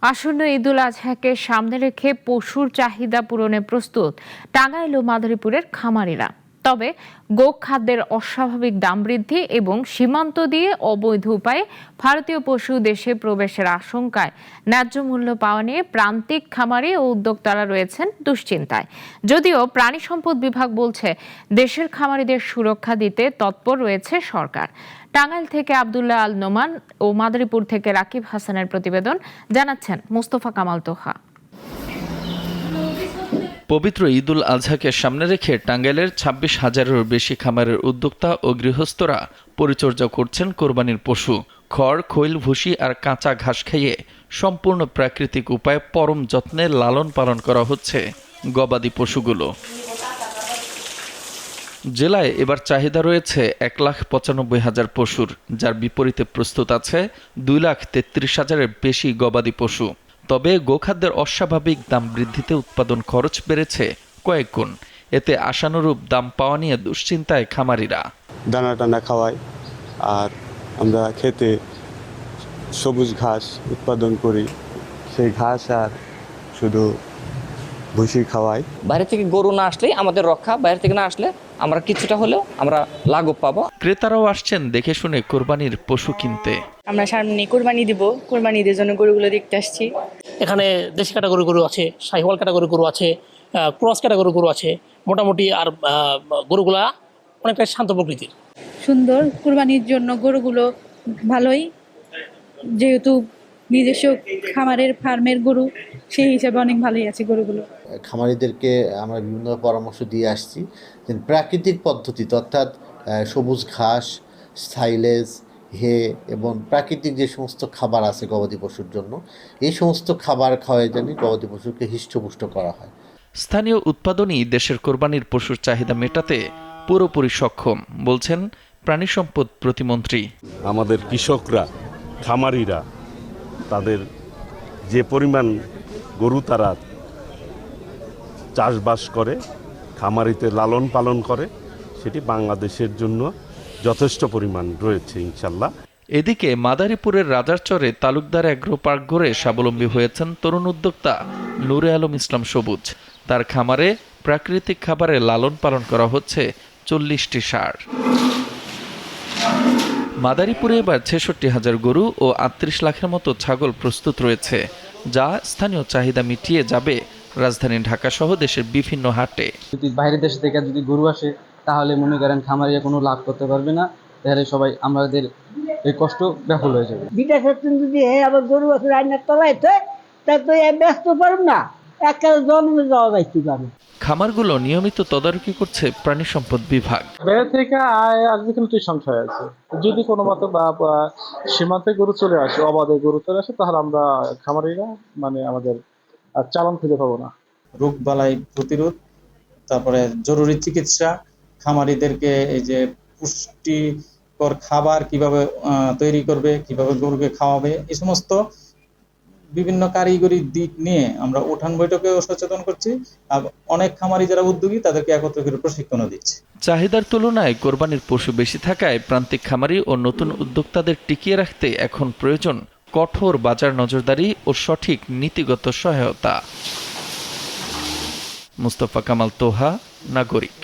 আসন্ন ঈদুল আজহাকে সামনে রেখে পশুর চাহিদা পূরণে প্রস্তুত টাঙ্গাইল ও মাদারীপুরের খামারিরা। তবে গোখাদ্যের অস্বাভাবিক দাম বৃদ্ধি এবং সীমান্ত দিয়ে অবৈধ উপায়ে ভারতীয় পশু দেশে প্রবেশের আশঙ্কায় ন্যায্য মূল্য পাওয়া নিয়ে প্রান্তিক খামারি ও উদ্যোক্তারা রয়েছেন দুশ্চিন্তায়। যদিও প্রাণী সম্পদ বিভাগ বলছে দেশের খামারিদের সুরক্ষা দিতে তৎপর রয়েছে সরকার। টাঙ্গাইল থেকে আব্দুল্লাহ আল নোমান ও মাদারীপুর থেকে রাকিব হাসানের প্রতিবেদন, জানাচ্ছেন মুস্তফা কামাল তোহা। পবিত্র ঈদুল আজহাকে সামনে রেখে টাঙ্গাইলের ২৬,০০০-এরও বেশি খামারের উদ্যোক্তা ও গৃহস্থরা পরিচর্যা করছেন কোরবানির পশু। খড়, খৈল, ভুসি আর কাঁচা ঘাস খাইয়ে সম্পূর্ণ প্রাকৃতিক উপায়ে পরম যত্নে লালন পালন করা হচ্ছে গবাদি পশুগুলো। জেলায় এবার চাহিদা রয়েছে ১,৯৫,০০০ পশুর, যার বিপরীতে প্রস্তুত আছে ২,৩৩,০০০-এর বেশি গবাদি পশু। তবে গোখাদ্যের অস্বাভাবিক দাম বৃদ্ধিতে উৎপাদন খরচ বেড়েছে কয়েক গুণ। এতে আশানুরূপ দাম পাওয়া নিয়ে দুশ্চিন্তায় খামারিরা। দানা টানা খাওয়াই, আর আমরা খেতে সবুজ ঘাস উৎপাদন করি, সেই ঘাস আর শুধু ভুসি খাওয়াই। বাইরে থেকে গরু না আসলেই আমাদের রক্ষা, বাইরে থেকে না আসলে আমরা কিছুটা হলেও আমরা লাঘব পাবো। ক্রেতারাও আসছেন দেখে শুনে কোরবানির পশু কিনতে। আমরা সামনে কোরবানি দিব, কোরবানিদের জন্য গরুগুলো দেখতে আসছি। এখানে দেশি ক্যাটাগরি গরু আছে, শাহিওয়াল ক্যাটাগরি গরু আছে, ক্রস ক্যাটাগরি গরু আছে। মোটামুটি আর গরুগুলা অনেকটা শান্ত প্রকৃতির, সুন্দর। কোরবানির জন্য গরুগুলো ভালোই, যেহেতু নিজস্ব খামারের ফার্মের গরু, সেই হিসাবে অনেক ভালোই আছে গরুগুলো। খামারিদেরকে আমরা বিভিন্ন পরামর্শ দিয়ে আসছি যে প্রাকৃতিক পদ্ধতিতে, অর্থাৎ সবুজ ঘাস, সাইলেজ, হে এবং প্রাকৃতিক যে সমস্ত খাবার আছে গবাদি পশুর জন্য, এই সমস্ত খাবার খাওয়াই জানি গবাদি পশুকে হৃষ্টপুষ্ট করা হয়। স্থানীয় উৎপাদনই দেশের কোরবানির পশুর চাহিদা মেটাতে পুরোপুরি সক্ষম বলছেন প্রাণী সম্পদ প্রতিমন্ত্রী। আমাদের কৃষকরা, খামারিরা তাদের যে পরিমাণ গরু তারা চাষবাস করে, খামারিতে লালন পালন করে, সেটি বাংলাদেশের জন্য যথেষ্ট পরিমাণ রয়েছে ইনশাল্লাহ। এদিকে মাদারীপুরের রাজারচরে তালুকদার অ্যাগ্রো পার্ক গড়ে স্বাবলম্বী হয়েছেন তরুণ উদ্যোক্তা নূরে আলম ইসলাম সবুজ। তার খামারে প্রাকৃতিক খাবারে লালন পালন করা হচ্ছে ৪০টি ষাঁড়। মাদারীপুরে এবার ৬৬,০০০ গরু ও ৩৮ লাখের মতো ছাগল প্রস্তুত রয়েছে, যা স্থানীয় চাহিদা মিটিয়ে যাবে রাজধানী ঢাকা সহ দেশের বিভিন্ন হাটে। যদি বাইরের দেশ থেকে যদি গরু আসে তাহলে মনে করেন খামারিরা কোনো লাভ করতে পারবে না, তাহলে সবাই আমাদের এই কষ্ট ব্যাফল হয়ে যাবে। বিটা সেকশন যদি আবার গরু আছে রান্নার তলাইতে, তা তো ব্যস্ত পারব না, একটা জন্মে যাওয়া যাইতে পারে। খামারগুলো নিয়মিত তদারকি করছে প্রাণী সম্পদ বিভাগ। বাইরে থেকে আয় আসবে কিন্তু সংশয় আছে, যদি কোনো মতো বা সীমান্তে গরু চলে আসে, অবাধে গরু চলে আসে, তাহলে আমরা খামারিরা আমাদের চালান খুঁজে পাবো না। রোগ বালাই প্রতিরোধ, তারপরে জরুরি চিকিৎসা, খামারিদেরকে এই যে পুষ্টিকর খাবার কিভাবে তৈরি করবে, কিভাবে গরুকে খাওয়াবে, এই সমস্ত বিভিন্ন কারিগরি দিক নিয়ে আমরা উঠান বৈঠকেও সচেতন করছি। আর অনেক খামারি যারা উদ্যোগী তাদেরকে একত্র করে প্রশিক্ষণও দিচ্ছি। চাহিদার তুলনায় কোরবানির পশু বেশি থাকায় প্রান্তিক খামারি ও নতুন উদ্যোক্তাদের টিকিয়ে রাখতে এখন প্রয়োজন কঠোর বাজার নজরদারি ও সঠিক নীতিগত সহায়তা। মুস্তফা কামাল তোহা, নাগরিক।